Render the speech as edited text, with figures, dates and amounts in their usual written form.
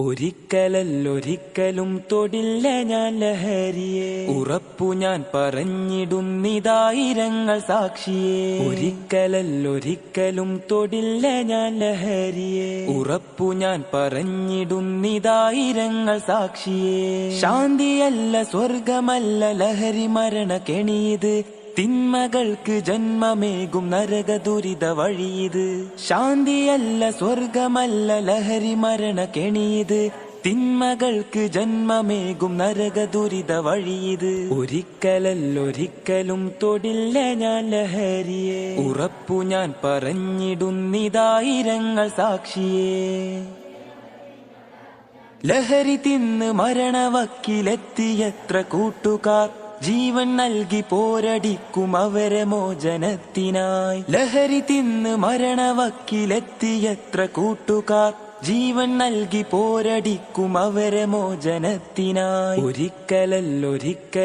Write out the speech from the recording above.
ഒരിക്കലല്ലൊരിക്കലും തൊടില്ല ഞാൻ ലഹരിയെ, ഉറപ്പു ഞാൻ പറഞ്ഞിടുന്നിതായിരങ്ങൾ സാക്ഷിയെ. ഒരിക്കലല്ലൊരിക്കലും തൊടില്ല ഞാൻ ലഹരിയെ, ഉറപ്പു ഞാൻ പറഞ്ഞിടുന്നിതായിരങ്ങൾ സാക്ഷിയെ. ശാന്തിയല്ല സ്വർഗമല്ല ലഹരി മരണ കെണിയത്, തിന്മകൾക്ക് ജന്മമേകും നരക ദുരിത വഴിയത്. ശാന്തിയല്ല സ്വർഗമല്ല ലഹരി മരണ കെണിയത്, തിന്മകൾക്ക് ജന്മമേകും നരക ദുരിത വഴിയത്. ഒരിക്കലല്ലൊരിക്കലും തൊടില്ല ഞാൻ ലഹരിയെ, ഉറപ്പു ഞാൻ പറഞ്ഞിടുന്നിതായിരങ്ങൾ സാക്ഷിയെ. ലഹരി തിന്ന് മരണവക്കിലെത്തിയത്ര കൂട്ടുകാർ, ജീവൻ നൽകി പോരടിക്കും അവരെ മോചനത്തിനായി. ലഹരി തിന്ന് മരണവക്കിലെത്തിയത്ര കൂട്ടുകാർ, ജീവൻ നൽകി പോരടിക്കും അവരെ മോചനത്തിനായി. ഒരിക്കലല്ലൊരിക്കൽ